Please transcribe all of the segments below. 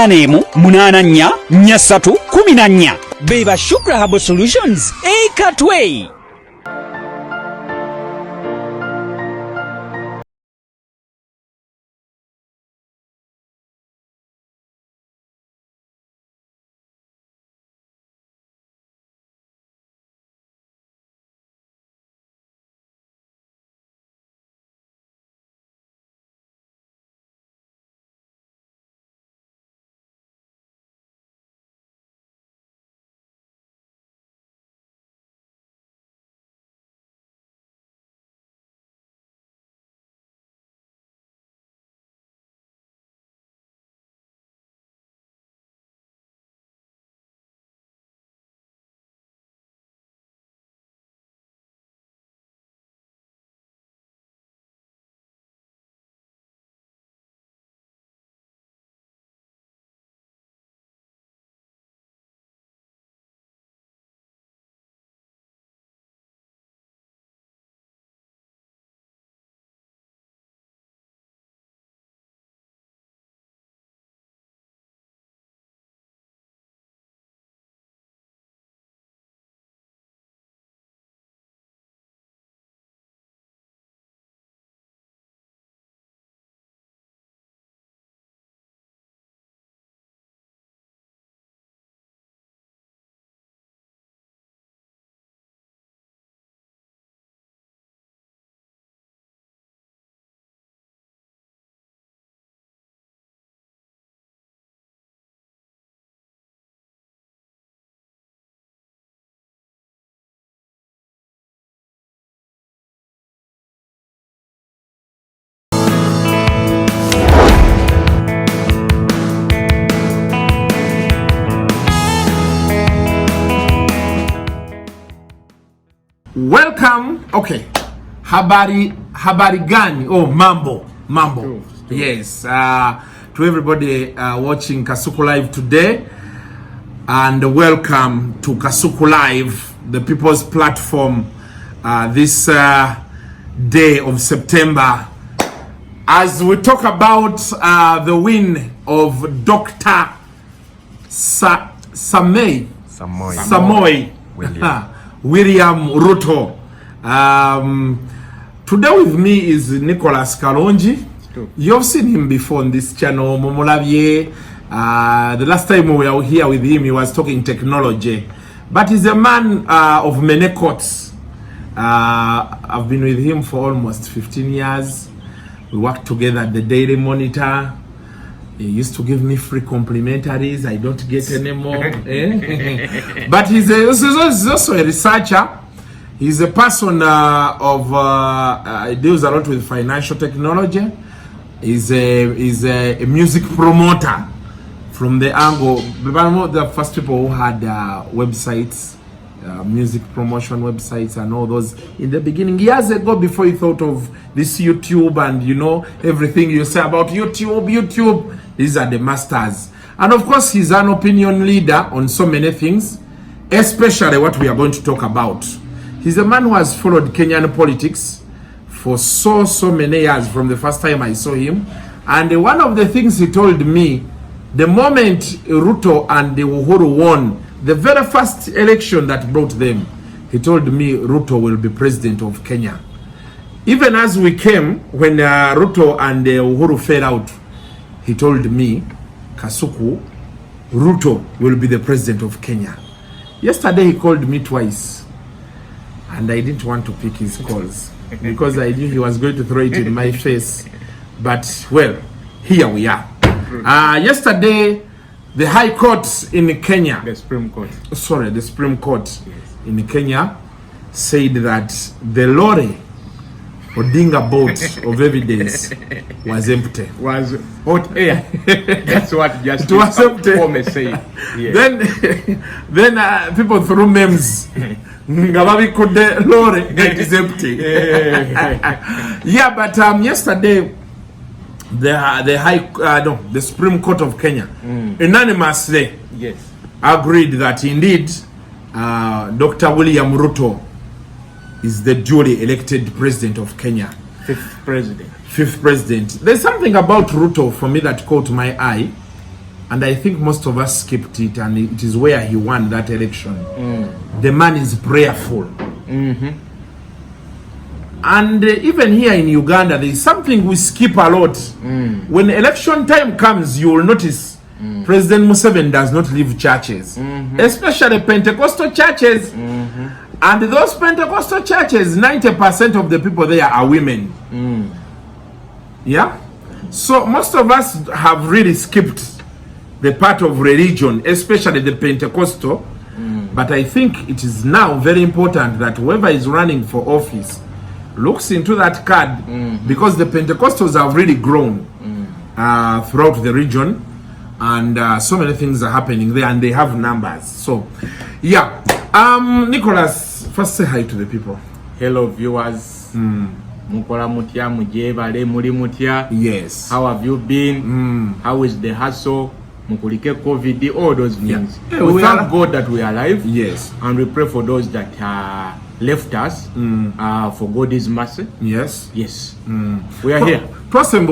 Anemu munana nya satu 14 Beba Shukra Herbal Solutions Katway. Welcome. Okay. Habari gani? Oh, mambo. True. Yes. To everybody watching Kasuku Live today, and welcome to Kasuku Live, the people's platform, this day of September, as we talk about the win of Dr. Samoei William Ruto. Today with me is Nicholas Kalungi. You've seen him before on this channel, Momolavie. The last time we were here with him, he was talking technology. But he's a man of many courts. I've been with him for almost 15 years. We worked together at the Daily Monitor. He used to give me free complimentaries. I don't get anymore. But he's also a researcher. He's a person he deals a lot with financial technology. He's a music promoter from the angle. The first people who had websites, music promotion websites and all those in the beginning, years ago, before he thought of this YouTube and everything you say about YouTube. These are the masters. And of course, he's an opinion leader on so many things, especially what we are going to talk about. He's a man who has followed Kenyan politics for so many years, from the first time I saw him. And one of the things he told me, the moment Ruto and Uhuru won the very first election that brought them, he told me Ruto will be president of Kenya. Even as we came, when Ruto and Uhuru fell out, he told me, Kasuku, Ruto will be the president of Kenya. Yesterday he called me twice, and I didn't want to pick his calls because I knew he was going to throw it in my face. But well, here we are. Yesterday, the High Court in Kenya, the Supreme Court yes, in Kenya said that the lorry Odinga boat of evidence was empty. Was hot air. That's what just it was empty. Yeah. Then people threw memes. Ngababi could the lorry it is empty. Yeah, but yesterday the Supreme Court of Kenya unanimously agreed that indeed Dr. William Ruto is the duly elected president of Kenya. Fifth president. There's something about Ruto for me that caught my eye. and I think most of us skipped it, and it is where he won that election. The man is prayerful. And even here in Uganda, there is something we skip a lot. When election time comes, you will notice President Museveni does not leave churches, especially Pentecostal churches. And those Pentecostal churches, 90% of the people there are women. Yeah? So most of us have really skipped the part of religion, especially the Pentecostal. But I think it is now very important that whoever is running for office looks into that card, because the Pentecostals have really grown throughout the region, and so many things are happening there, and they have numbers. So, yeah. Nicholas, first say hi to the people. Hello, viewers. Mukola mutya, mujebale, muri mutya. Yes. How have you been? How is the hustle? Mukulike COVID, all those things. Yeah, we thank God that we are alive. Yes. And we pray for those that left us for God's mercy. Yes. Yes. We are here. During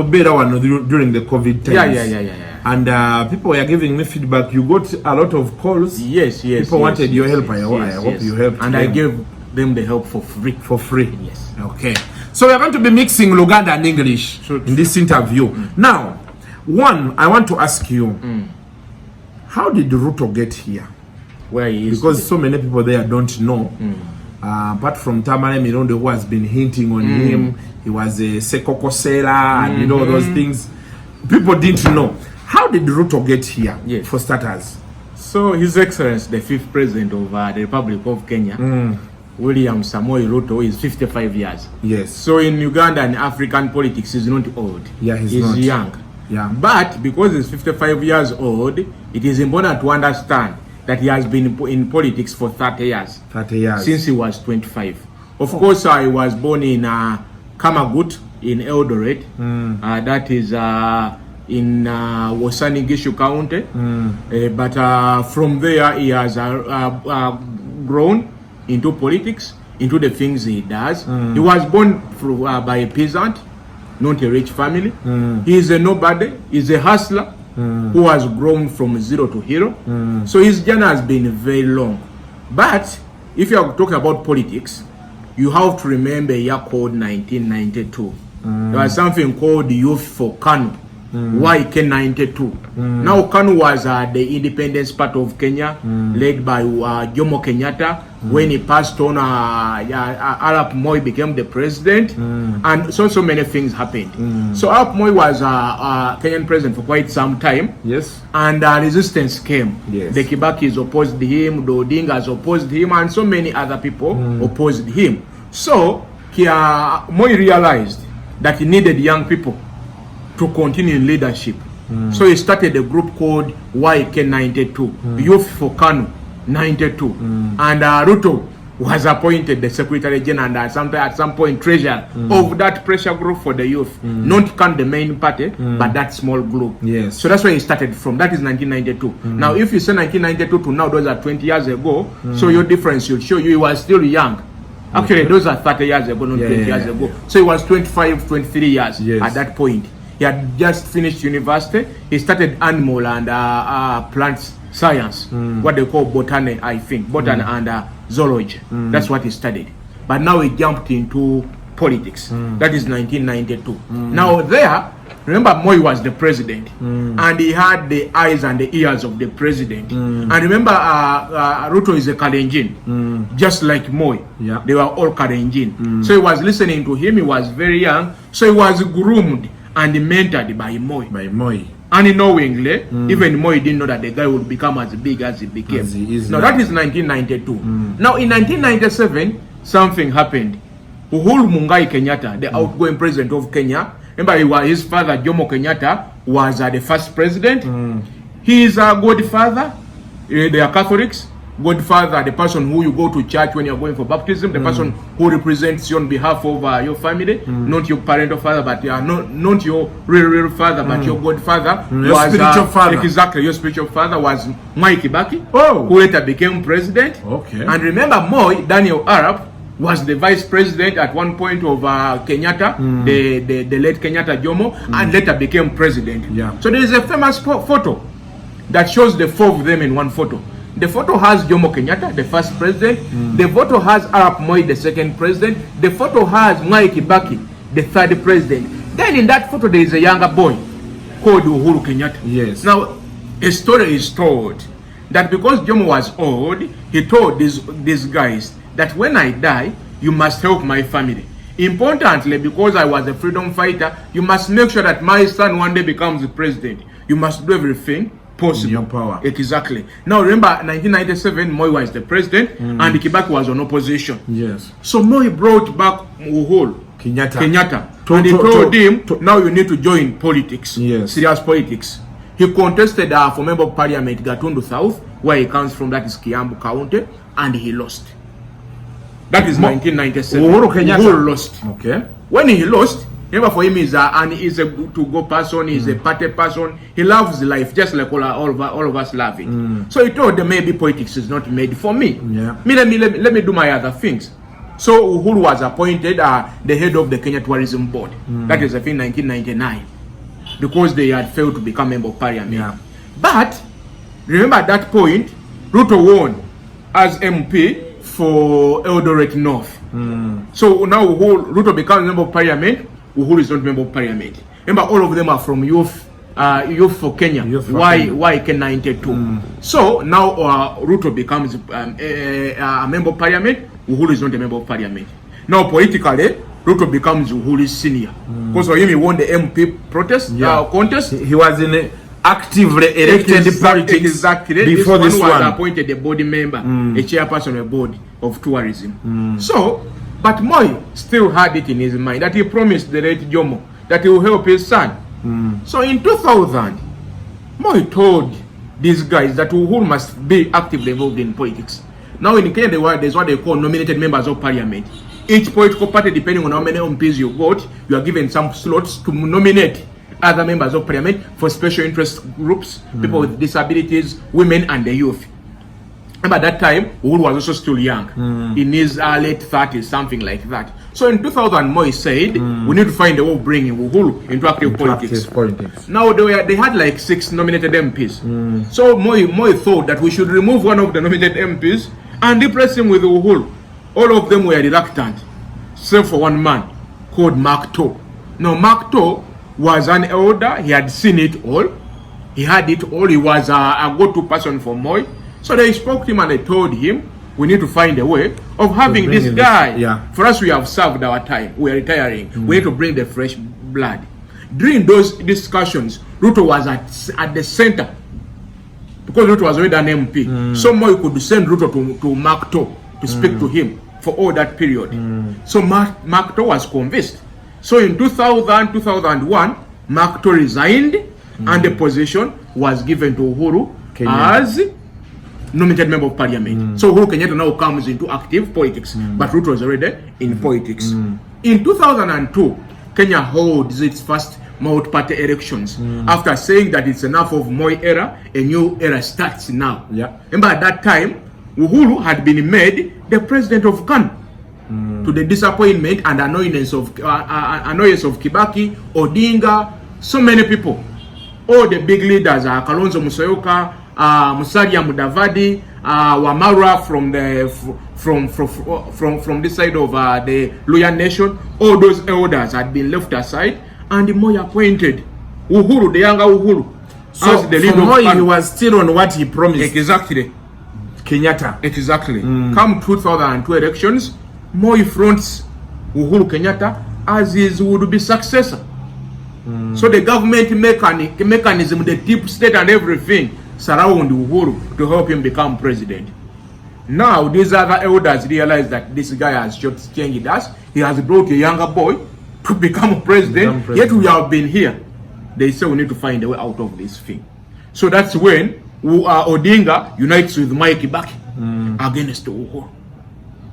the COVID times. Yeah. And people were giving me feedback. You got a lot of calls. Yes. People wanted your help. I hope you helped. And them. I gave them the help for free. For free. Yes. Okay. So we are going to be mixing Luganda and English in this interview. Now, one, I want to ask you, how did Ruto get here? Where he is Because today. so many people there don't know. Apart from Tamale Mirondo, who has been hinting on him, he was a Sekokosela and you know those things. People didn't know. How did Ruto get here? Yes. For starters. So, His Excellency, the 5th President of the Republic of Kenya, William Samoei Ruto, is 55 years. Yes. So in Uganda and African politics, he's not old. Yeah, he's he's not. young. Yeah. But because he's 55 years old, it is important to understand that he has been in politics for 30 years. 30 years. Since he was 25. Of course, I was born in Kamagut in Eldoret. That is in Wasani-Gishu County. But from there, he has grown into politics, into the things he does. He was born by a peasant, not a rich family. He is a nobody. He's a hustler who has grown from zero to hero. So his journey has been very long. But if you are talking about politics, you have to remember a year called 1992. There was something called the Youth for Kanu. Why K92? Now Kanu was the independence part of Kenya, led by Jomo Kenyatta. When he passed on, Arap Moi became the president, and so many things happened. So Arap Moi was Kenyan president for quite some time. Yes. And resistance came. Yes. The Kibakis opposed him, the Odingas opposed him, and so many other people opposed him. So Moi realized that he needed young people to continue in leadership. So he started a group called YK92, Youth for Kanu 92. And Ruto was appointed the Secretary General and at some point treasurer of that pressure group for the youth. Not the main party, but that small group. Yes. So that's where he started from. That is 1992. Now if you say 1992 to now, those are 20 years ago. So your difference will show you he was still young. Actually, those are 30 years ago, not 20 years ago. So he was 25, 23 years at that point. He had just finished university. He started animal and plant science, what they call botany, I think, botany and zoology. That's what he studied. But now he jumped into politics. That is 1992. Now there, remember Moi was the president, and he had the eyes and the ears of the president. And remember, Ruto is a Kalenjin, just like Moi. Yeah. They were all Kalenjin. So he was listening to him. He was very young, so he was groomed and mentored by Moi. Unknowingly, even Moi didn't know that the guy would become as big as he became. As he is now, now. that is 1992. Now, in 1997, something happened. Uhuru Mungai Kenyatta, the outgoing president of Kenya, remember his father, Jomo Kenyatta, was the first president. He is a godfather. They are Catholics. Godfather, the person who you go to church when you're going for baptism, the person who represents you on behalf of your family, not your parental father, but not your real father, but your godfather. Your was, spiritual father. Exactly, your spiritual father was Mwai Kibaki, Oh. who later became president. Okay. And remember, Moi, Daniel Arap, was the vice president at one point of Kenyatta, the late Kenyatta Jomo, and later became president. Yeah. So there is a famous photo that shows the four of them in one photo. The photo has Jomo Kenyatta, the first president. The photo has Arap Moi, the second president. The photo has Mwai Kibaki, the third president. Then in that photo there is a younger boy called Uhuru Kenyatta. Yes. Now, a story is told that because Jomo was old, he told these guys that when I die, you must help my family. Importantly, because I was a freedom fighter, you must make sure that my son one day becomes the president. You must do everything possible. Your power. Exactly. Now remember, 1997, Moi was the president and Kibaki was on opposition. Yes. So Moi brought back Uhuru Kenyatta. And he told him, now you need to join politics. Yes. Serious politics. He contested for Member of Parliament Gatundu South, where he comes from, that is Kiambu County, and he lost. That is 1997. Uhuru Kenyatta. Uhuru lost. Okay. When he lost, remember, for him he's a to-go person, he's a party person. He loves life, just like all of us love it. So he told them maybe politics is not made for me. Yeah. Let me do my other things. So Uhuru was appointed the head of the Kenya Tourism Board. That is, I think, 1999, because they had failed to become member of parliament. Yeah. But remember, at that point, Ruto won as MP for Eldoret North. So now Ruto becomes member of parliament. Uhuru is not member of parliament. Remember, all of them are from Youth for Kenya. Why Kenya 92. So now Ruto becomes a member of parliament. Uhuru is not a member of parliament. Now politically, Ruto becomes Uhuru's senior. Because for him, he won the MP contest. He was in a actively elected politics before this one. Was appointed a board member, a chairperson of a board of tourism. So, but Moi still had it in his mind that he promised the late Jomo that he will help his son. So in 2000, Moi told these guys that Uhuru must be actively involved in politics. Now in Kenya, there's what they call nominated members of parliament. Each political party, depending on how many MPs you got, you are given some slots to nominate other members of parliament for special interest groups, people with disabilities, women, and the youth. Remember, at that time, Uhuru was also still young, in his late 30s, something like that. So in 2000, Moi said, we need to find a way of bringing Uhuru into active politics. Now they had like 6 nominated MPs. So Moi thought that we should remove one of the nominated MPs and replace him with Uhuru. All of them were reluctant, except for one man called Mark Too. Now Mark Too was an elder. He had seen it all. He had it all. He was a go-to person for Moi. So they spoke to him and they told him, we need to find a way of having this guy. For us, we have served our time. We are retiring. We need to bring the fresh blood. During those discussions, Ruto was at the center, because Ruto was already an MP. So Moi could send Ruto to Mark Too to speak to him for all that period. So Mark Too was convinced. So in 2000, 2001, Mark Too resigned and the position was given to Uhuru as nominated member of parliament. So Uhuru Kenyatta now comes into active politics, but Ruto was already in politics. In 2002, Kenya holds its first multi-party elections after saying that it's enough of Moi era, a new era starts now. Remember, at that time, Uhuru had been made the president of Ghana, to the disappointment and annoyance of Kibaki, Odinga, so many people. All the big leaders, Kalonzo Musyoka, Musalia Mudavadi, Wamara from this side of the Luya nation, all those elders had been left aside, and Moi appointed Uhuru, the younger Uhuru, so as the leader. Moi, he was still on what he promised. Exactly. Kenyatta. Exactly. Come 2002 elections, Moi fronts Uhuru Kenyatta as his would-be successor. So the government mechanism, the deep state and everything surround Uhuru to help him become president. Now these other elders realize that this guy has just changed us. He has brought a younger boy to become president. Yet we have been here. They say we need to find a way out of this thing. So that's when Odinga unites with Mwai Kibaki against Uhuru.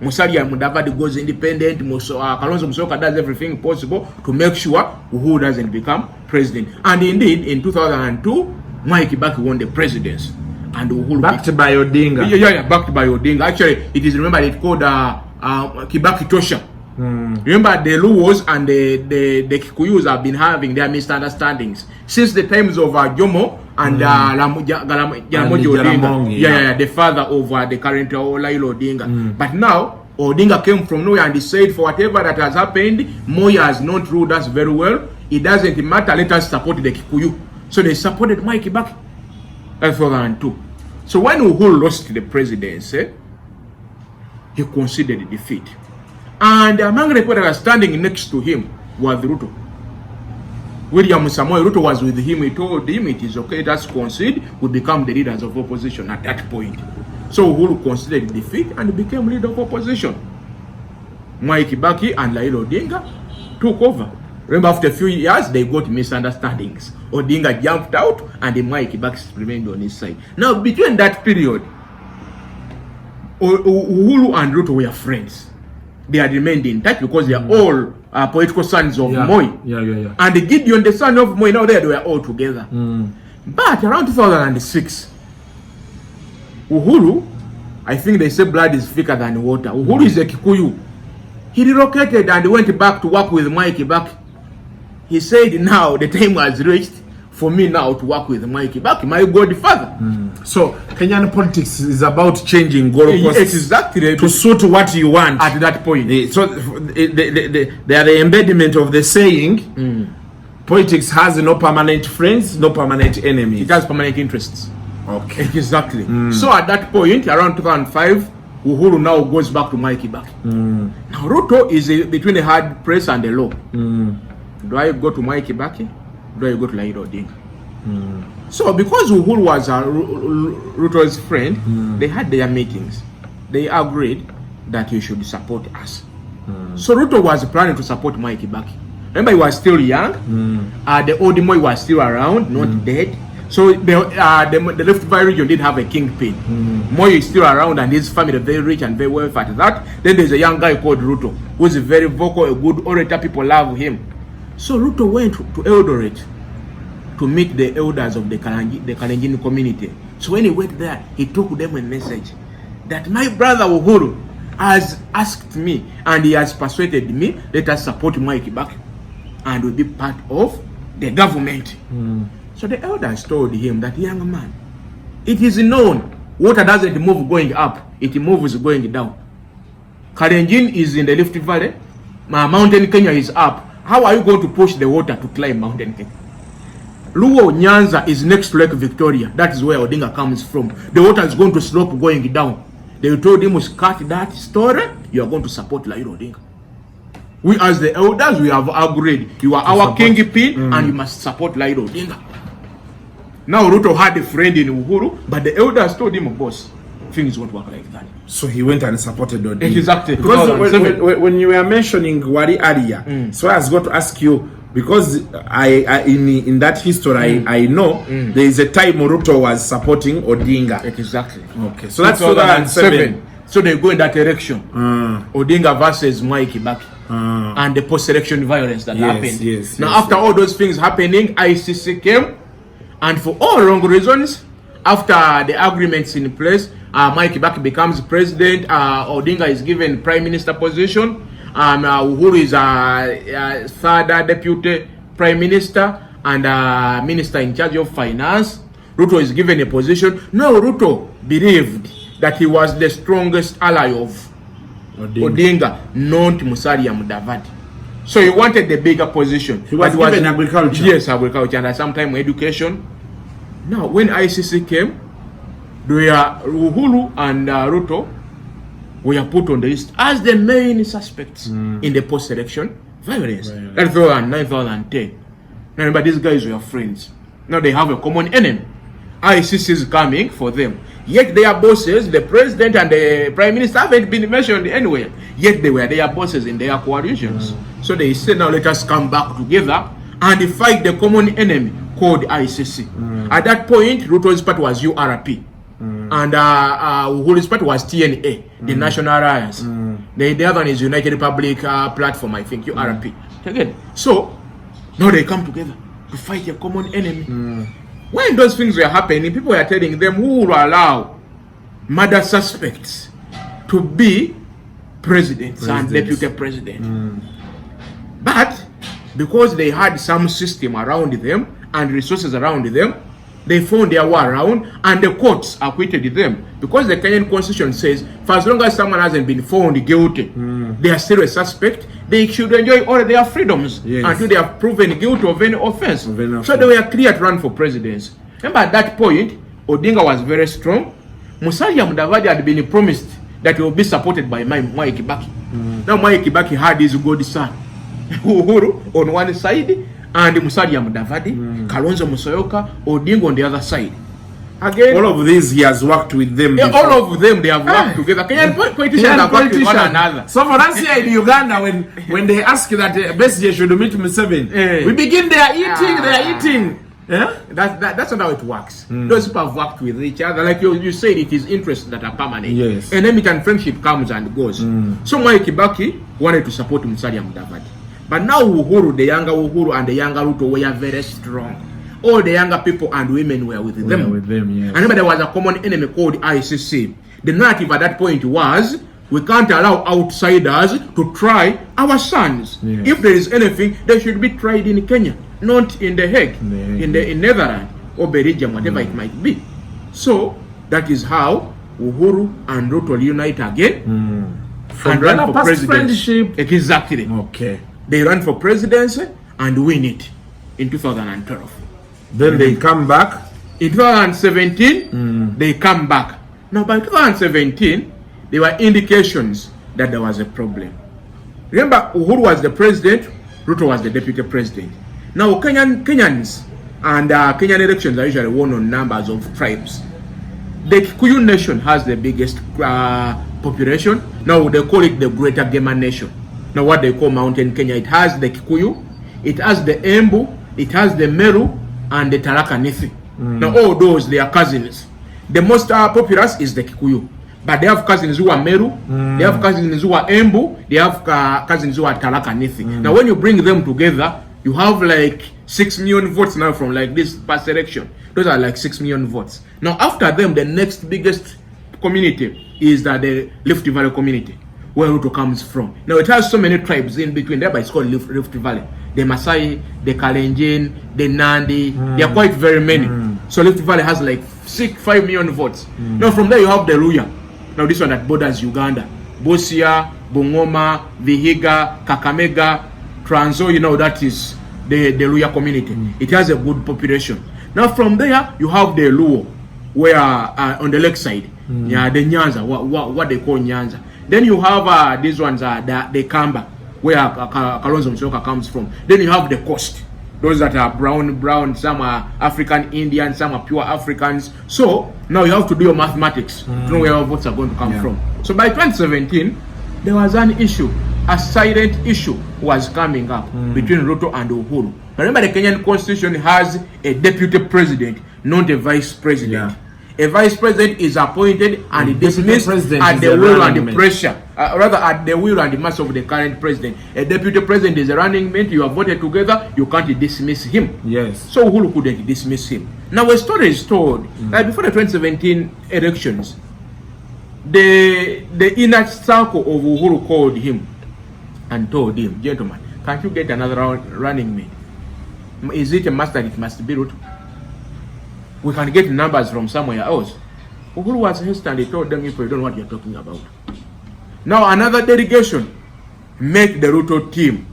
Musalia Mudavadi goes independent. Kalonzo Musyoka does everything possible to make sure Uhuru doesn't become president. And indeed, in 2002, Mwai Kibaki won the presidency. And Uhuru backed by Odinga. Yeah, backed by Odinga. Actually, it is, remember, it's called Kibaki Tosha. Remember, the Luos and the Kikuyus have been having their misunderstandings since the times of Jomo and Jaramogi Odinga. Yeah, the father of the current Raila Odinga. But now, Odinga came from nowhere and he said, for whatever that has happened, Moi has not ruled us very well. It doesn't matter, let us support the Kikuyu. So they supported Mwai Kibaki. That's 2002. So when Uhuru lost the presidency, he considered defeat. And among the people that were standing next to him was Ruto. William Ruto was with him. He told him it is okay, let's concede, we become the leaders of opposition at that point. So Uhuru considered defeat and became leader of opposition. Mwai Kibaki and Raila Odinga took over. Remember, after a few years, they got misunderstandings. Odinga jumped out and Mwai Kibaki remained on his side. Now, between that period, Uhuru and Ruto were friends. They had remained in touch because they are all political sons of Moi. And Gideon, the son of Moi, now they were all together. But around 2006, Uhuru, I think they say blood is thicker than water. Uhuru is a Kikuyu. He relocated and went back to work with Mwai Kibaki. He said now the time has reached for me now to work with Mwai Kibaki, my godfather. So Kenyan politics is about changing goalposts exactly to suit what you want at that point. So they are the embodiment of the saying, politics has no permanent friends, no permanent enemies. It has permanent interests. Okay. Exactly. So at that point, around 2005, Uhuru now goes back to Mwai Kibaki. Now Ruto is between the hard press and the law. Do I go to Mwai Kibaki? Do I go to Raila Odinga? So because Uhuru was Ruto's friend, they had their meetings. They agreed that he should support us. So Ruto was planning to support Mwai Kibaki. Remember, he was still young. The old Moi was still around, not dead. So the Rift Valley region did have a kingpin. Moi is still around and his family very rich and very wealthy at that. Then there's a young guy called Ruto, who is very vocal, a good orator, people love him. So Ruto went to Eldoret to meet the elders of the Kalenjin community. So when he went there, he took them a message that my brother Uhuru has asked me and he has persuaded me, let us support Mwai Kibaki and will be part of the government. So the elders told him that, young man, it is known water doesn't move going up, it moves going down. Kalenjin is in the Rift Valley, Mountain Kenya is up. How are you going to push the water to climb Mountain Kenya? Luo Nyanza is next to Lake Victoria. That is where Odinga comes from. The water is going to slope going down. They told him, cut that story, you are going to support Raila Odinga. We as the elders, we have agreed. You are our kingpin and you must support Raila Odinga. Now Ruto had a friend in Uhuru, but the elders told him, boss, things won't work like that. So he went and supported Odinga. Exactly. Because when you were mentioning Wari earlier, so I was going to ask you, because I in that history I know there is a time Ruto was supporting Odinga. Exactly. Okay. So that's 2007. So they go in that direction. Odinga versus Mwai Kibaki. And the post-election violence that happened. Now after all those things happening, ICC came, and for all wrong reasons, after the agreements in place, Mwai Kibaki becomes president, Odinga is given prime minister position, Uhuru is third deputy prime minister and minister in charge of finance. Ruto is given a position. No, Ruto believed that he was the strongest ally of Odinga, not Musalia Mudavadi. So he wanted the bigger position. He was given agriculture. Yes, agriculture, and sometimes education. Now, when ICC came, Uhuru and Ruto were put on the list as the main suspects in the post-election violence. That's 2009, 2010. Now, remember, these guys were friends. Now they have a common enemy. ICC is coming for them. Yet their bosses, the president and the prime minister, haven't been mentioned anywhere. Yet they were their bosses in their coalitions. So they said, now let us come back together and fight the common enemy called ICC. At that point, Ruto's party was URP. And Uhuru's party was TNA, the National Alliance. The other one is United Republic Platform, I think, URP. Again. So now they come together to fight a common enemy. When those things were happening, people were telling them who will allow murder suspects to be presidents and deputy president. But because they had some system around them and resources around them, They found their way around, and the courts acquitted them because the Kenyan constitution says, for as long as someone hasn't been found guilty, they are still a suspect. They should enjoy all their freedoms until they are proven guilty of any offense. So they were clear to run for presidency. Remember, at that point, Odinga was very strong. Musalia Mudavadi had been promised that he will be supported by Mwai Kibaki. Now Mwai Kibaki had his good son, Uhuru, on one side, and Musalia Mudavadi, Kalonzo Musyoka, Odinga on the other side. Again, all of these he has worked with them. All of them, they have worked together. Kenyan politicians have worked with one another. So for us here in Uganda, when they ask that Besigye should meet Museveni, we begin they are eating. Yeah, that's not how it works. Those people have worked with each other. Like you said, it is interests that are permanent. Yes. Enemy and friendship comes and goes. So Mwai Kibaki wanted to support Musalia Mudavadi. But now Uhuru, the younger Uhuru and the younger Ruto were very strong. All the younger people and women were with them. Yes. I remember there was a common enemy called ICC. The narrative at that point was, we can't allow outsiders to try our sons. Yes. If there is anything, they should be tried in Kenya, not in The Hague, in Netherlands, or Belgium, whatever it might be. So that is how Uhuru and Ruto unite again and run for presidency. Exactly. Okay. They run for presidency and win it in 2012. Then they come back. In 2017, they come back. Now by 2017, there were indications that there was a problem. Remember, Uhuru was the president, Ruto was the deputy president. Now Kenyans and Kenyan elections are usually won on numbers of tribes. The Kikuyu nation has the biggest population. Now they call it the Greater Gema Nation. Now what they call Mountain Kenya, it has the Kikuyu, it has the Embu, it has the Meru, and the Tharaka Nithi. Now all those, they are cousins. The most populous is the Kikuyu, but they have cousins who are Meru, they have cousins who are Embu, they have cousins who are Tharaka Nithi. Now when you bring them together, you have like 6 million votes now from like this past election. Those are like 6 million votes. Now after them, the next biggest community is the Rift Valley community, where Ruto comes from. Now it has so many tribes in between there, but it's called Rift Valley. The Masai, the Kalenjin, the Nandi, they are quite very many. So Rift Valley has like 5 million votes. Now from there you have the Luya. Now this one that borders Uganda. Busia, Bungoma, Vihiga, Kakamega, Transo, you know, that is the Luya community. It has a good population. Now from there you have the Luo, where on the lake side, yeah, the Nyanza, what they call Nyanza. Then you have these ones are the Kamba, where Kalonzo Musyoka comes from. Then you have the coast, those that are brown, some are African Indian, some are pure Africans. So now you have to do your mathematics to know where your votes are going to come from. So by 2017, there was an issue, a silent issue was coming up between Ruto and Uhuru. Remember, the Kenyan constitution has a deputy president, not a vice president. A vice president is appointed and dismissed at the will and the pressure, rather at the will and the mass of the current president. A deputy president is a running mate. You have voted together, you can't dismiss him. Yes. So Uhuru couldn't dismiss him. Now a story is told that before the 2017 elections, the inner circle of Uhuru called him and told him, gentlemen, can't you get another running mate? Is it a must that it must be Ruto? We can get numbers from somewhere else. Uhuru was hesitant. He told them, if you don't know what you're talking about. Now another delegation met the Ruto team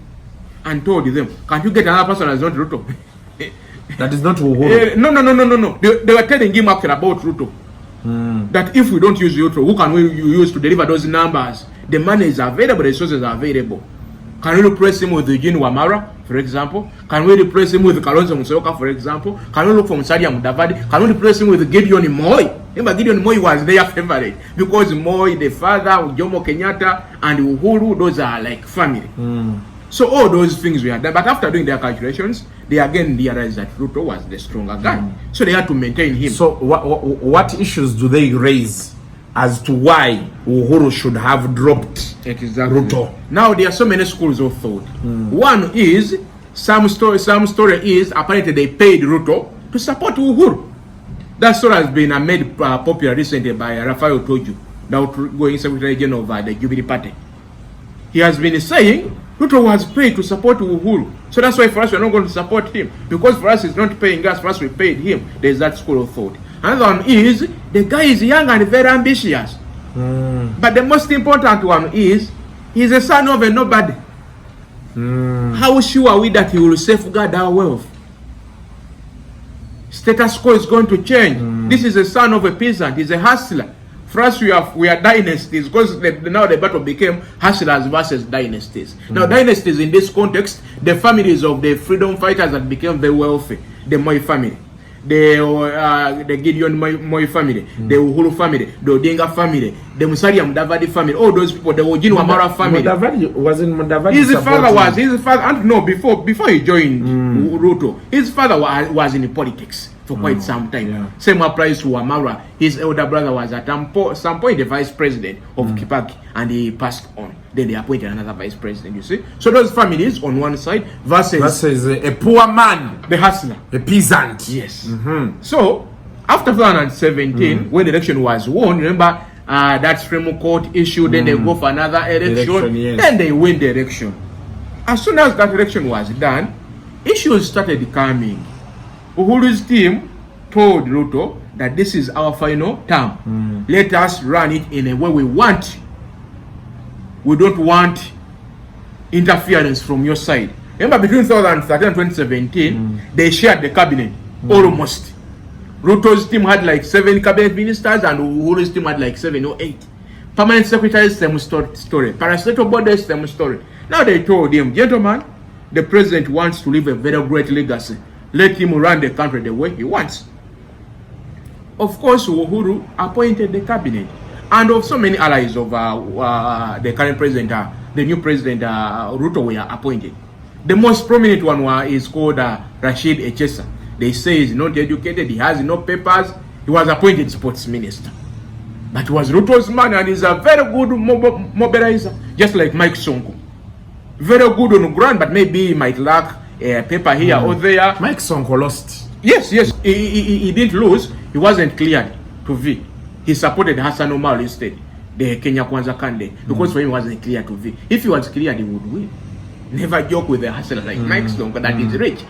and told them, can't you get another person that's not Ruto? That is not Uhuru. No. They were telling him after about Ruto. That if we don't use Ruto, who can we use to deliver those numbers? The money is available, the resources are available. Can we replace him with Eugene Wamara, for example? Can we replace him with Kalonzo Musyoka, for example? Can we look for Musalia Mudavadi? Can we replace him with Gideon Moi? Remember, Gideon Moi was their favorite because Moi, the father, Jomo Kenyatta, and Uhuru, those are like family. So all those things we had done. But after doing their calculations, they again realized that Ruto was the stronger guy. So they had to maintain him. So what issues do they raise as to why Uhuru should have dropped Ruto? Now there are so many schools of thought. One is some story is apparently they paid Ruto to support Uhuru. That story has been made popular recently by Raphael Toju, now going Secretary General of the Jubilee Party. He has been saying Ruto was paid to support Uhuru. So that's why for us, we're not going to support him. Because for us, he's not paying us. For us, we paid him. There's that school of thought. Another one is, the guy is young and very ambitious. But the most important one is, he's a son of a nobody. How sure are we that he will safeguard our wealth? Status quo is going to change. This is a son of a peasant. He's a hustler. For us, we are dynasties, because now the battle became hustlers versus dynasties. Now, dynasties in this context, the families of the freedom fighters that became very wealthy, the Moi family, the Gideon Moi family, the Uhuru family, the Odinga family, the Musalia Mudavadi family, all those people, the Ojin Wamara family. Mudavadi his father, no, before he joined Ruto, his father was in politics for quite some time. Yeah. Same applies to Wamara. His elder brother was at some point the vice president of Kibaki, and he passed on. Then they appointed another vice president, you see. So those families on one side versus a poor man, the hustler, a peasant. Yes. So after 2017, when the election was won, remember that Supreme Court issue, then they go for another election, yes. Then they win the election. As soon as that election was done, issues started coming. Uhuru's team told Ruto that this is our final term. Let us run it in a way we want. We don't want interference from your side. Remember, between 2013 and 2017, they shared the cabinet almost. Ruto's team had like 7 cabinet ministers, and Uhuru's team had like 7 or 8. Permanent secretaries, same story. Parastatal bodies, same story. Now they told him, gentlemen, the president wants to leave a very great legacy. Let him run the country the way he wants. Of course, Uhuru appointed the cabinet, and of so many allies of the current president, the new president Ruto, were appointed. The most prominent one is called Rashid Echesa. They say he's not educated, he has no papers. He was appointed sports minister, but he was Ruto's man, and he's a very good mobilizer, just like Mike Sonko. Very good on the ground, but maybe he might lack paper here or there. Mike Sonko lost. Yes, he didn't lose. He wasn't cleared to V. He supported Hassan Omar instead, the Kenya Kwanza candidate, because for him he wasn't cleared to V. If he was cleared, he would win. Never joke with a hustler like Mike Sonko that is rich.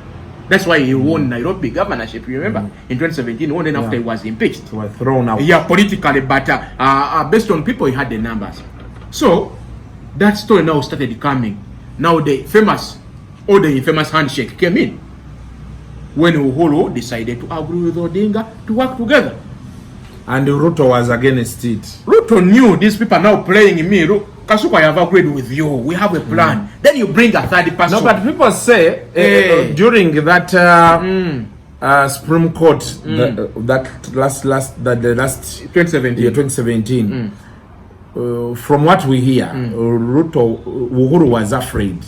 That's why he won Nairobi governorship, you remember? In 2017, and then after he was impeached. He was thrown out. Yeah, politically, but based on people, he had the numbers. So, that story now started coming. Now the infamous handshake came in when Uhuru decided to agree with Odinga to work together. And Ruto was against it. Ruto knew these people are now playing me. Kasuku, I have agreed with you. We have a plan. Then you bring a third person. No, but people say during that Supreme Court, the last 2017. year, 2017. From what we hear, Uhuru was afraid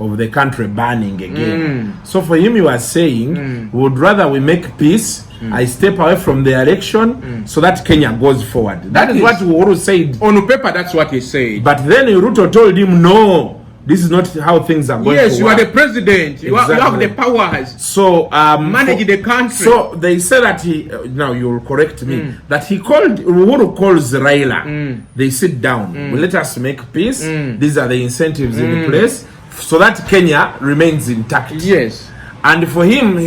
of the country burning again. So for him, he was saying, would rather we make peace, I step away from the election so that Kenya goes forward. That is what Uhuru said. On paper, that's what he said. But then Ruto told him, no, this is not how things are going to work. Yes, you are the president. You have the powers. So manage the country. So they say that he, now you'll correct me, that Uhuru calls Raila. They sit down. Well, let us make peace. These are the incentives in place so that Kenya remains intact. Yes. And for him,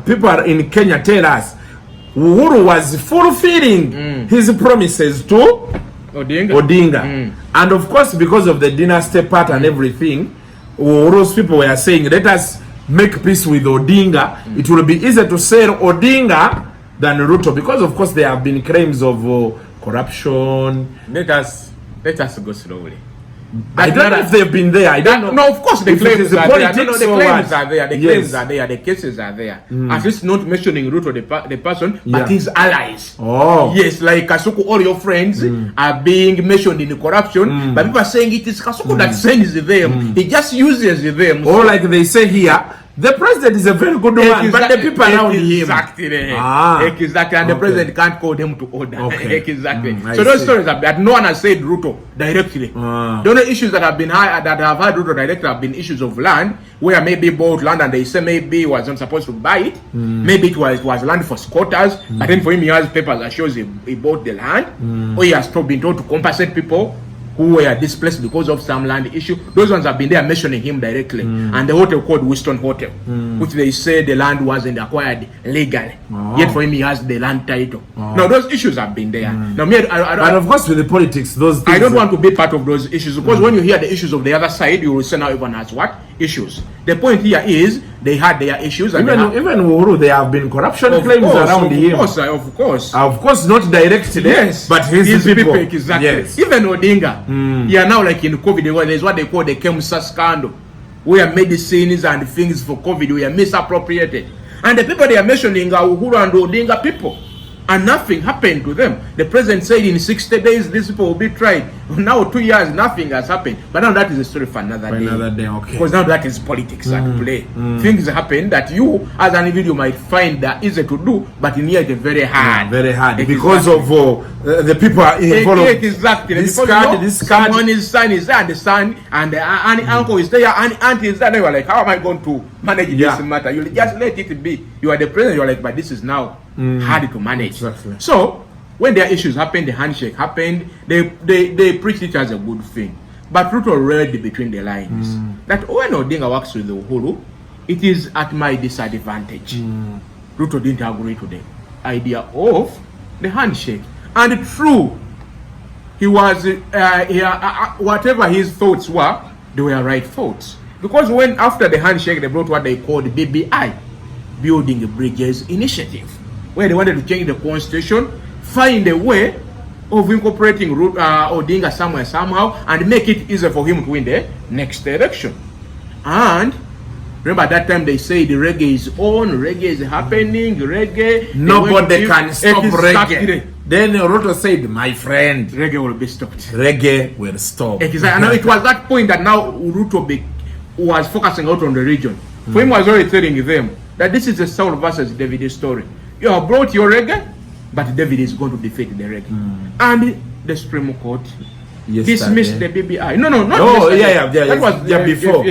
people in Kenya tell us, Uhuru was fulfilling his promises to Odinga. And of course, because of the dynasty part and everything, Uhuru's people were saying, let us make peace with Odinga. It will be easier to sell Odinga than Ruto, because of course there have been claims of corruption. Let us go slowly. I don't know if they've been there. I don't know. No, of course the claims are there. No, the claims are there. The claims Yes. are there. The cases are there. At least not mentioning Ruto, the person, but Yeah. his allies. Oh. Yes, like Kasuku, all your friends are being mentioned in the corruption, but people are saying it is Kasuku that sends them. He just uses them. Or like they say here, the president is a very good man, but the people around him. Exactly. Exactly. And the president can't call them to order. Okay. Exactly. I So those see. stories are that no one has said Ruto directly. The only issues that have been that have had Ruto directly have been issues of land, where maybe bought land and they say maybe he was not supposed to buy it. Maybe it was land for squatters, but then for him he has papers that shows he bought the land, or he has been told to compensate people who were displaced because of some land issue. Those ones have been there mentioning him directly. And the hotel called Winston Hotel, which they say the land wasn't acquired legally. Yet for him, he has the land title. Now, those issues have been there. Now, but of course, with the politics, those things... I don't want to be part of those issues, because when you hear the issues of the other side, you will say now everyone has what? Issues. The point here is, they had their issues. And even Uhuru, there have been corruption claims around him. Of course. Of course, not directly, yes, but his people. Exactly. Yes. Even Odinga, yeah, now like in COVID, there's what they call the KEMSA scandal, where medicines and things for COVID were misappropriated. And the people they are mentioning are Uhuru and Odinga people. And nothing happened to them. The president said in 60 days these people will be tried. Now 2 years, nothing has happened. But now that is a story for another day. Another day, okay. Because now that is politics at play. Things happen that you, as an individual, might find that easy to do, but in here it's very hard. Yeah, very hard. Because of the people are involved. Exactly. This card. Someone's son is there, and the son, and the uncle is there, and auntie is there. They were like, how am I going to manage this matter? You just let it be. You are the president. You are like, but this is now hard to manage. Exactly. So when their issues happened, the handshake happened, they preached it as a good thing. But Ruto read between the lines that when Odinga works with the Uhuru, it is at my disadvantage. Ruto didn't agree to the idea of the handshake. And true, he was whatever his thoughts were, they were right thoughts. Because when after the handshake, they brought what they called BBI, Building Bridges Initiative, where they wanted to change the constitution, find a way of incorporating Odinga somewhere, somehow, and make it easier for him to win the next election. And remember at that time they said the reggae is on, reggae is happening, reggae. Nobody can stop reggae. Then Ruto said, my friend, reggae will be stopped. Reggae will stop. Exactly. And now it was that point that now Ruto was focusing out on the region. For him was already telling them that this is a Saul versus David story. You have brought your reggae, but David is going to defeat the reggae. And the Supreme Court dismissed the BBI. No, not that was before.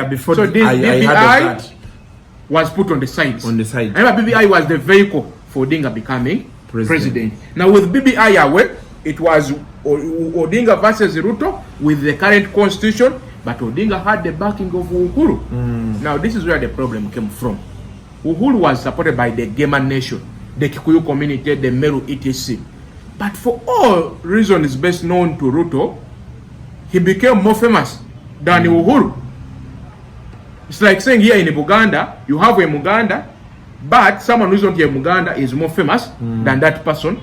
Before. So this BBI was put on the sides. Remember, BBI was the vehicle for Odinga becoming president. Now with BBI away, it was Odinga versus Ruto with the current constitution, but Odinga had the backing of Uhuru. Now this is where the problem came from. Uhuru was supported by the Gema Nation, the Kikuyu community, the Meru etc. But for all reasons best known to Ruto, he became more famous than Uhuru. It's like saying here in Buganda, you have a Muganda, but someone who's not a Muganda is more famous than that person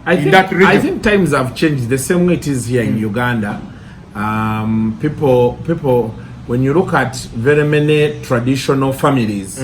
in that region. I think times have changed the same way it is here in Uganda. People, when you look at very many traditional families,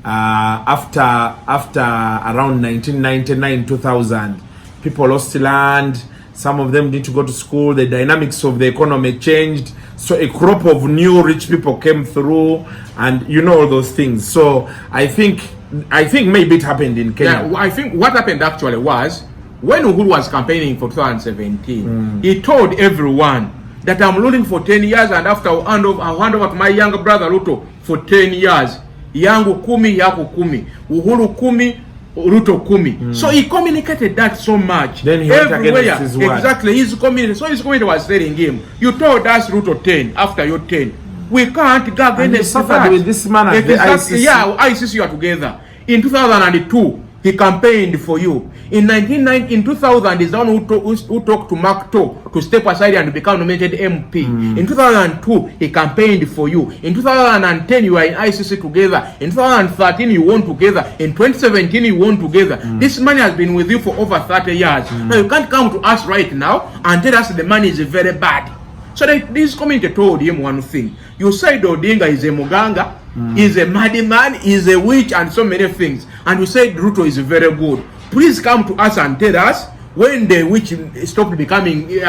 after around 1999, 2000, people lost land. Some of them didn't go to school. The dynamics of the economy changed. So a crop of new rich people came through, and you know all those things. So I think maybe it happened in Kenya. Yeah, I think what happened actually was when Uhuru was campaigning for 2017, he told everyone that I'm ruling for 10 years, and after I'll hand over to my younger brother Ruto for 10 years. Yangu 10, yako 10. Uhuru 10, Ruto 10. So he communicated that so much. Then he went against his word. Exactly. His community was telling him, you told us Ruto 10 after your 10. We can't go against that. With this man at the ICC. Yeah, ICC are together. In 2002, he campaigned for you. In 2000, he's the one who talked to Mark To step aside and become nominated MP. In 2002, he campaigned for you. In 2010, you were in ICC together. In 2013, you won together. In 2017, you won together. This money has been with you for over 30 years. Now, you can't come to us right now and tell us the money is very bad. So this community told him one thing. You said Odinga is a Muganga, is a madman, is a witch, and so many things. And you said Ruto is very good. Please come to us and tell us when the witch stopped becoming being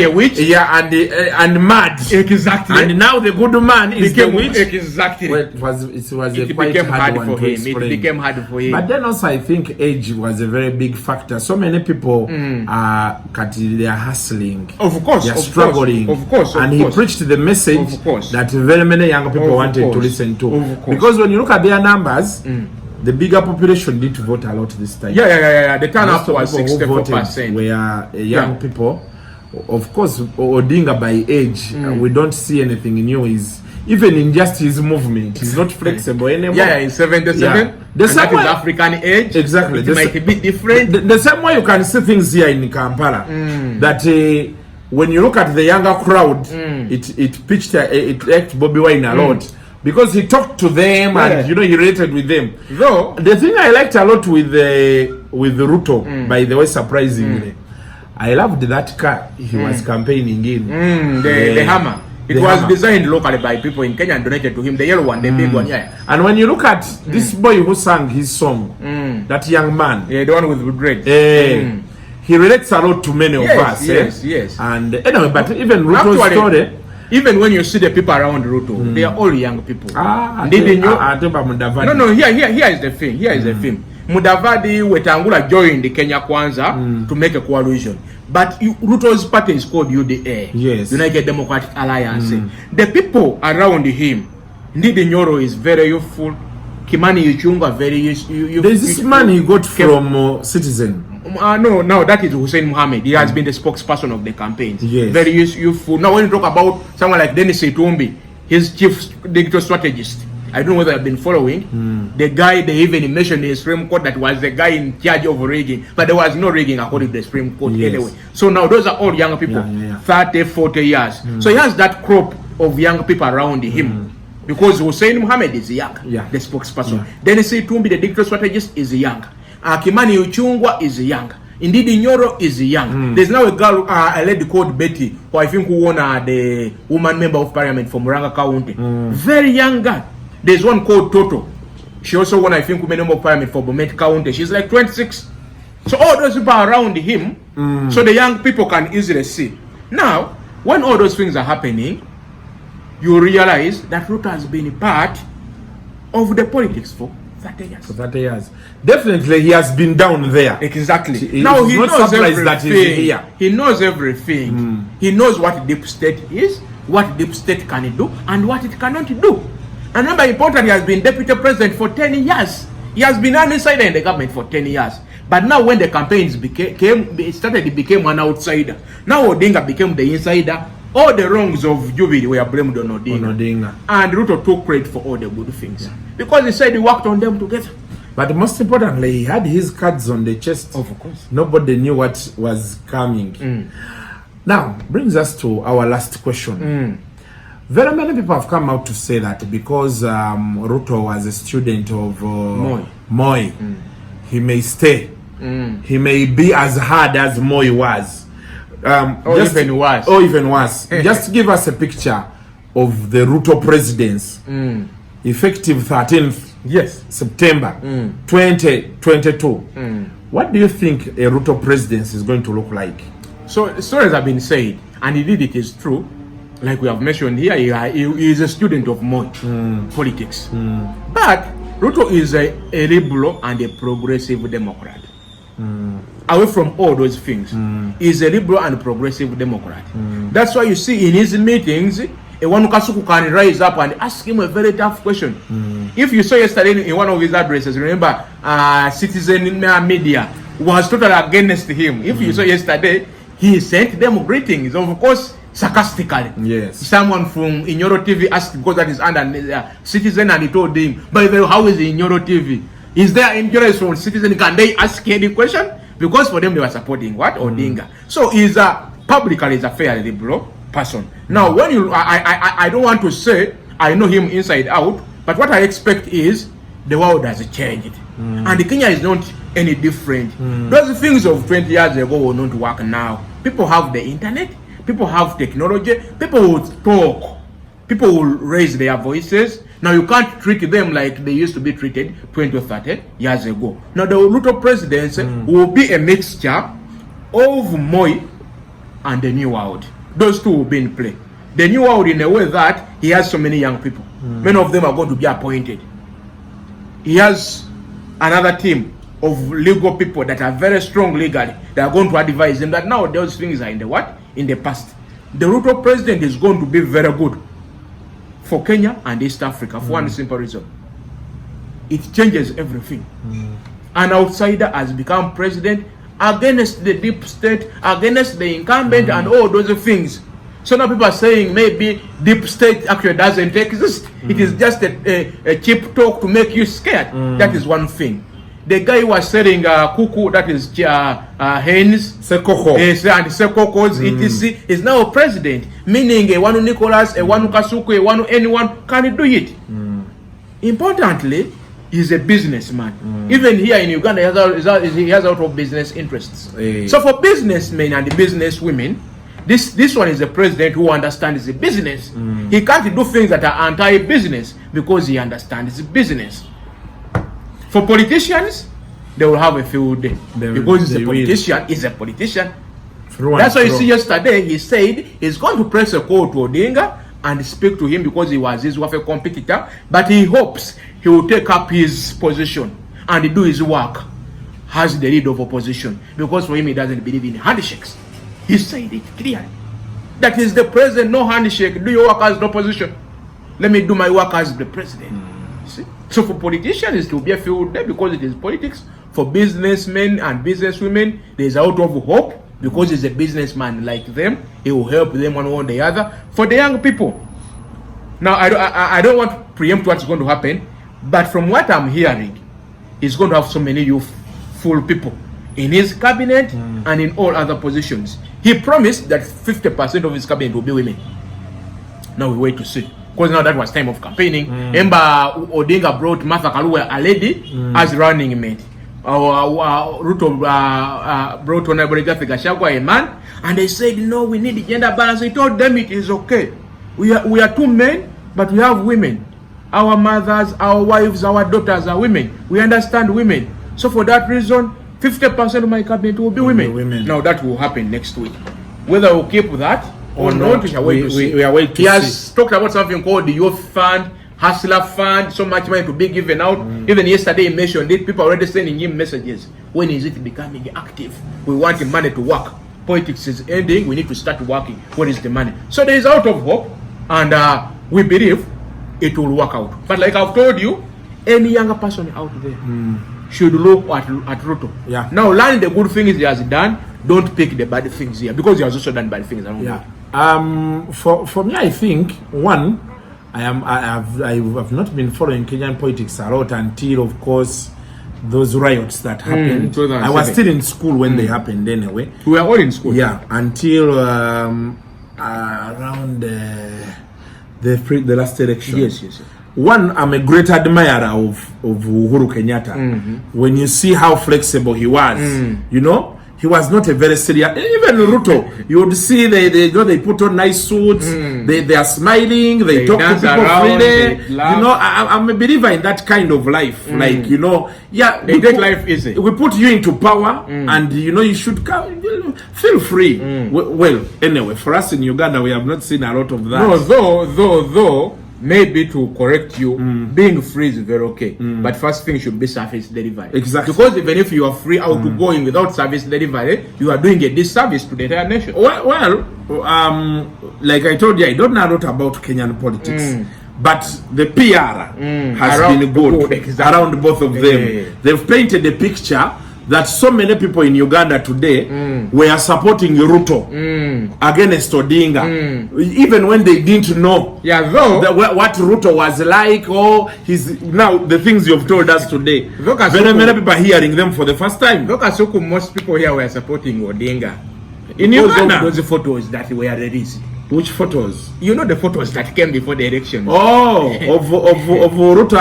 a witch. Yeah, and mad. Exactly. And now the good man is the witch. Exactly. Well, it became hard for him. It became hard for him. But then also I think age was a very big factor. So many people they are hustling. Of course. They are struggling. Of course. And he preached the message that very many young people wanted to listen to. Because when you look at their numbers, the bigger population did vote a lot this time. Yeah. The turnout was 64%. Were young people of course, Odinga by age, we don't see anything new. Is even in just his movement, he's not flexible anymore. Yeah, in 77. Yeah. The same that way, is African age. Exactly. It might be different. The same way you can see things here in Kampala. That when you look at the younger crowd, it pitched, it liked Bobby Wine a lot. Because he talked to them and, you know, he related with them. Though, the thing I liked a lot with Ruto, by the way, surprisingly, I loved that car he was campaigning in. The Hammer. It was designed locally by people in Kenya and donated to him. The yellow one, the big one, yeah. And when you look at this boy who sang his song, that young man, the one with dread, he relates a lot to many of us. Yes. And anyway, but even Ruto's story, even when you see the people around Ruto, they are all young people. No, here is the thing. Here is the thing. Mudavadi Wetangula joined the Kenya Kwanza to make a coalition. But Ruto's party is called UDA. Yes. United Democratic Alliance. The people around him, Ndidi Nyoro is very youthful. Kimani Ichung'wah very youthful. There's this man he got from Citizen. No, that is Hussein Mohammed. He has been the spokesperson of the campaigns. Yes. Very youthful. Now when you talk about someone like Dennis Itumbi, his chief digital strategist, I don't know whether I've been following. The guy, they even mentioned in the Supreme Court that was the guy in charge of rigging, but there was no rigging according to the Supreme Court anyway. So now those are all young people, 30, 40 years. So he has that crop of young people around him. Because Hussein Mohammed is young, the spokesperson. Dennis Itumbi, the digital strategist, is young. Kimani Ichung'wah is young. Ndidi Nyoro is young. There's now a girl, a lady called Betty, who I think who won the woman member of parliament from Muranga County. Very young girl. There's one called Toto. She also won, I think, woman member of parliament for Bomet County. She's like 26. So all those people are around him, so the young people can easily see. Now, when all those things are happening, you realize that Ruto has been part of the politics for 30 years. For 30 years. Definitely, he has been down there. Exactly. Now he knows everything. That he's here. He knows everything. He knows what deep state is, what deep state can do, and what it cannot do. And remember, important, he has been deputy president for 10 years. He has been an insider in the government for 10 years. But now when the campaigns started, he became an outsider. Now Odinga became the insider. All the wrongs of Jubilee were blamed on Odinga. And Ruto took credit for all the good things. Because he said he worked on them together. But most importantly, he had his cards on the chest. Of course. Nobody knew what was coming. Now, brings us to our last question. Very many people have come out to say that because Ruto was a student of Moi, he may stay. He may be as hard as Moi was. Or even worse. Just give us a picture of the Ruto presidency, effective 13th September 2022. What do you think a Ruto presidency is going to look like? So stories have been said, and indeed it is true. Like we have mentioned here, he is a student of Moi politics. But Ruto is a liberal and a progressive Democrat. Away from all those things, he's a liberal and progressive Democrat. That's why you see in his meetings, one Kasuku can rise up and ask him a very tough question. If you saw yesterday in one of his addresses, remember, Citizen Media was totally against him. If you saw yesterday, he sent them greetings, of course, sarcastically. Yes. Someone from Inyoro TV asked, because that is under Citizen, and he told him, by the way, how is Inyoro TV? Is there any journalists from Citizen? Can they ask any question? Because for them, they were supporting what? Odinga. So he's publicly is a fairly liberal person. Now, when you, I don't want to say I know him inside out, but what I expect is the world has changed. And Kenya is not any different. Those things of 20 years ago will not work now. People have the internet. People have technology. People will talk. People will raise their voices. Now you can't treat them like they used to be treated 20 or 30 years ago. Now the Ruto presidency will be a mixture of Moi and the New World. Those two will be in play. The New World in a way that he has so many young people. Many of them are going to be appointed. He has another team of legal people that are very strong legally. They are going to advise them that now those things are in the what? In the past. The Ruto president is going to be very good for Kenya and East Africa for one simple reason. It changes everything. An outsider has become president against the deep state, against the incumbent, and all those things. So now people are saying maybe deep state actually doesn't exist. It is just a cheap talk to make you scared. That is one thing. The guy who was selling kuku, that is hens, Sekoko. and sekokos, etc., is now president. Meaning a one Nicholas, a one Kasuku, a one anyone can do it. Importantly, he's a businessman. Even here in Uganda, he has a lot of business interests. So for businessmen and businesswomen, this one is a president who understands the business. He can't do things that are anti-business because he understands business. For politicians, they will have a field day because a politician is a politician. That's why you see yesterday he said he's going to press a call to Odinga and speak to him because he was his a competitor, but he hopes he will take up his position and do his work as the leader of opposition, because for him he doesn't believe in handshakes. He said it clearly. That is the president, no handshake. Do your work as the opposition. Let me do my work as the president. See? So for politicians, it's to be a field day because it is politics. For businessmen and businesswomen, there is a lot of hope because he's a businessman like them. He will help them one or the other. For the young people, now I don't want to preempt what's going to happen, but from what I'm hearing, he's going to have so many youthful people in his cabinet and in all other positions. He promised that 50% of his cabinet will be women. Now we wait to see. Because now that was time of campaigning. Remember, Odinga brought Martha Karua, a lady, as running mate. Ruto brought Honorable Rigathi Gachagua, a man, and they said, no, we need gender balance. He told them it is okay. We are two men, but we have women. Our mothers, our wives, our daughters are women. We understand women. So for that reason, 50% of my cabinet will be women. Now that will happen next week. Whether we'll keep that or not, we shall wait to see. We are waiting to see. He has talked about something called the Youth Fund, Hustler Fund, so much money to be given out. Even yesterday he mentioned it. People are already sending him messages. When is it becoming active? We want the money to work. Politics is ending. We need to start working. What is the money? So there is a lot of hope, and we believe it will work out. But like I've told you, any younger person out there should look at Ruto. Yeah. Now learn the good things he has done. Don't pick the bad things here, because he has also done bad things around. Yeah. For me, I think one, I have not been following Kenyan politics a lot until, of course, those riots that happened. I was still in school when they happened. Anyway, we were all in school. Yeah, until around the last election. Yes. One, I'm a great admirer of Uhuru Kenyatta. When you see how flexible he was, you know, he was not a very serious. Even Ruto, you would see they put on nice suits, they are smiling, they talk to people freely. You know, I'm a believer in that kind of life. Like, you know, yeah, they take life easy. We put you into power, and you know you should come, feel free. Well, anyway, for us in Uganda, we have not seen a lot of that. No, though. Maybe to correct you, being free is very okay. But first thing should be service delivery. Exactly. Because even if you are free out to going without service delivery, you are doing a disservice to the entire nation. Well, like I told you, I don't know a lot about Kenyan politics. But the PR has been good around both of them. They've painted a picture that so many people in Uganda today were supporting Ruto against Odinga, even when they didn't know what Ruto was like, or now the things you've told us today. Many people are hearing them for the first time. Look at Kasuku, most people here were supporting Odinga. In Uganda, those photos that were released. Which photos? You know the photos that came before the election. Oh, of Ruto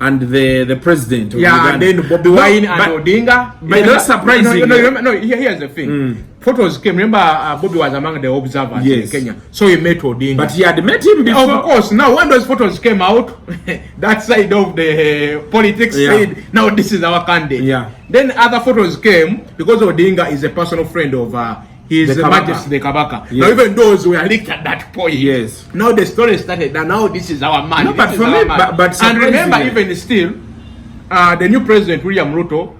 and the president of Uganda. And then Bobby Wine and Odinga. But that's surprising. No, here's the thing. Photos came. Remember, Bobby was among the observers in Kenya. So he met Odinga. But he had met him before. Of course. Now, when those photos came out, that side of the politics said, now this is our candidate. Yeah. Then other photos came, because Odinga is a personal friend of His Majesty the Kabaka. Yes. Now even those were leaked at that point. Yes. Now the story started that now this is our man. No, but for me, but and remember, even still, the new President William Ruto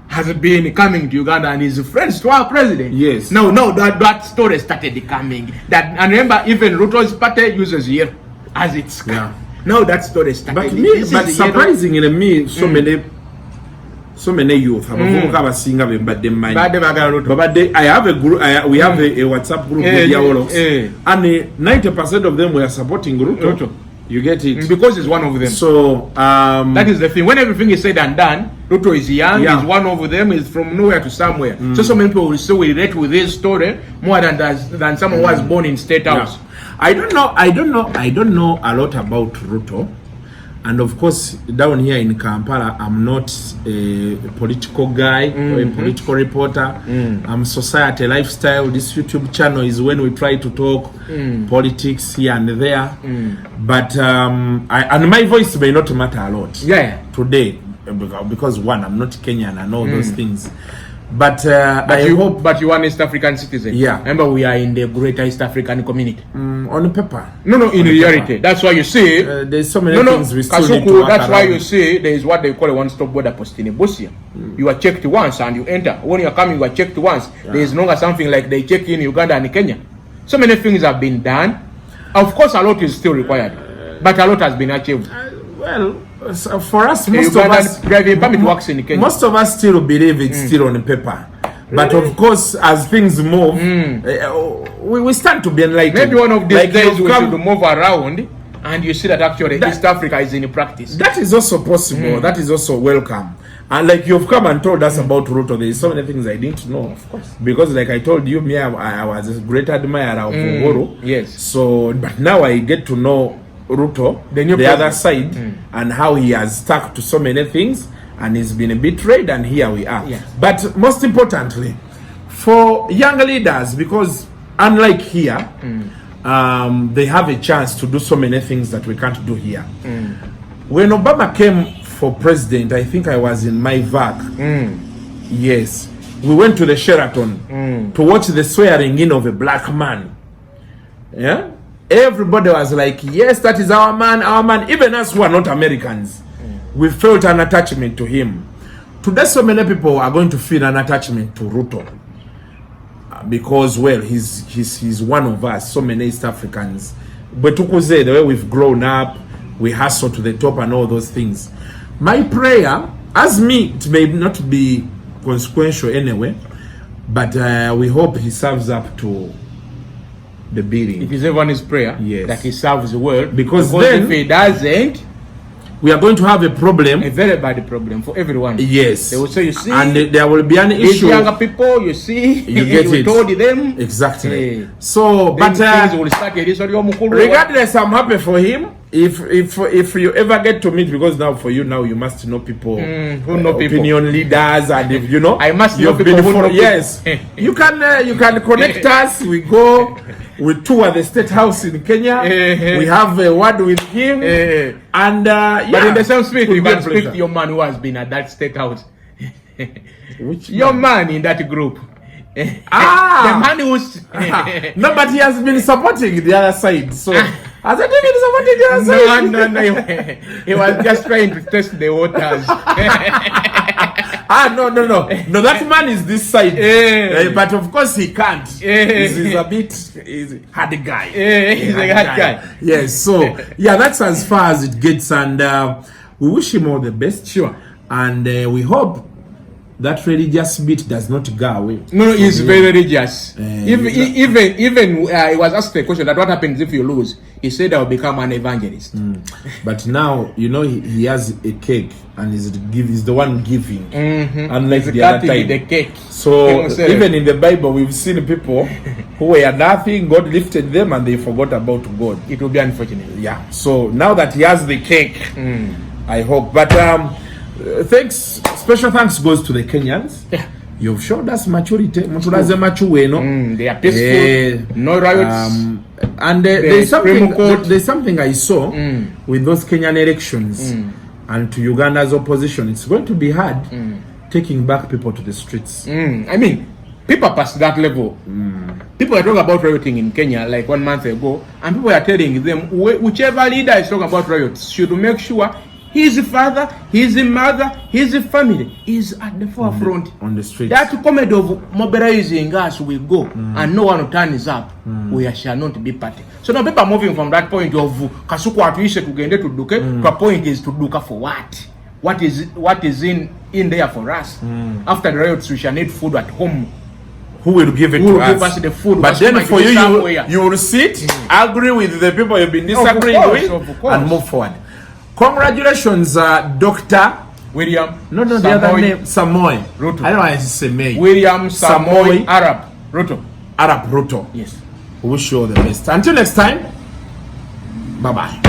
has been coming to Uganda and is friends to our president. Yes. Now that story started coming. And remember, even Ruto's party uses yellow as its color. Now that story started. But surprisingly, so many youth abavubuka abasinga bembadde mmanyi badde bagala Ruto. Babadde, I have a group, we have a WhatsApp group with Diawolos, and 90% of them were supporting Ruto. You get it? Because he's one of them. So that is the thing. When everything is said and done, Ruto is young, he's one of them, is from nowhere to somewhere. So many people will still relate with his story more than someone who was born in State House. I don't know a lot about Ruto. And of course, down here in Kampala, I'm not a political guy or a political reporter. I'm society lifestyle. This YouTube channel is when we try to talk politics here and there. But and my voice may not matter a lot today because one, I'm not Kenyan and all those things. But I hope. But you are an East African citizen. Yeah. Remember, we are in the greater East African community. On paper. No, in reality. Paper. That's why you see. There's so many things we still Kasuku, need to work that's why around. you see there is what they call a one-stop border post in Busia. You are checked once and you enter. When you are coming, you are checked once. There is no longer something like they check in Uganda and Kenya. So many things have been done. Of course, a lot is still required, but a lot has been achieved. Well, so for us, most of us still believe it's still on paper. But of course, as things move, we start to be enlightened. Maybe one of these days we should move around and you see that actually East Africa is in practice. That is also possible. That is also welcome. And like you've come and told us about Ruto, there is so many things I didn't know. Of course. Because like I told you, me, I was a great admirer of Uhuru. Yes. So, but now I get to know Ruto, the other side, and how he has stuck to so many things, and he's been betrayed, and here we are. Yeah. But most importantly, for young leaders, because unlike here, they have a chance to do so many things that we can't do here. When Obama came for president, I think I was in my VAC. Yes. We went to the Sheraton to watch the swearing in of a black man. Yeah? Everybody was like, yes, that is our man, our man. Even us who are not Americans, we felt an attachment to him. Today, so many people are going to feel an attachment to Ruto. Because, well, he's one of us, so many East Africans. But the way we've grown up, we hustle to the top and all those things. My prayer, as me, it may not be consequential anyway, but we hope he serves up to the bidding. It is everyone's prayer that he serves the world. Because then, if he doesn't, we are going to have a problem. A very bad problem for everyone. Yes. They will say, you see, and there will be an issue. Younger people, you see, you get it. told them. Exactly. So, but regardless, I'm happy for him. If you ever get to meet, because now for you now you must know people who know opinion leaders, and if you know, I must know people who know yes, you can connect us. We go, we tour the State House in Kenya. We have a word with him, and but in the same spirit, you can speak to your man who has been at that State House. Which your man in that group? The man who's no, but he has been supporting the other side. So has he been supporting the other side? No. He was just trying to test the waters. No. That man is this side. But of course he can't. He's a bit hard guy. He's a hard guy. Yes. So that's as far as it gets, and we wish him all the best. Sure. And we hope that religious bit does not go away. No, he's very religious. Even he was asked a question that what happens if you lose. He said I'll become an evangelist. But now, he has a cake and he's the one giving. Unlike the other time. The cake. So even in the Bible, we've seen people who were nothing, God lifted them and they forgot about God. It will be unfortunate. Yeah. So now that he has the cake, I hope. But special thanks goes to the Kenyans. Yeah. You've showed us maturity. They are peaceful. No riots. And there's something I saw with those Kenyan elections and to Uganda's opposition. It's going to be hard taking back people to the streets. I mean, people past that level. People are talking about rioting in Kenya like 1 month ago, and people are telling them whichever leader is talking about riots should make sure his father, his mother, his family is at the forefront on the street. That comedy of mobilizing us will go and no one turns up. We shall not be party. So now people are moving from that point of Kasuku atuishe tugende to duke to a point is to duka for what? What is in in there for us. After the riots, we shall need food at home. Who will give it Who to will us? give us the food? But then for you, somewhere. you will sit, agree with the people you've been disagreeing with, and move forward. Congratulations, Dr. William. No, the other name, Samoei Ruto. I don't want to say May. William Samoei Arap Ruto. Arap Ruto. Yes. We wish you all the best. Until next time, bye-bye.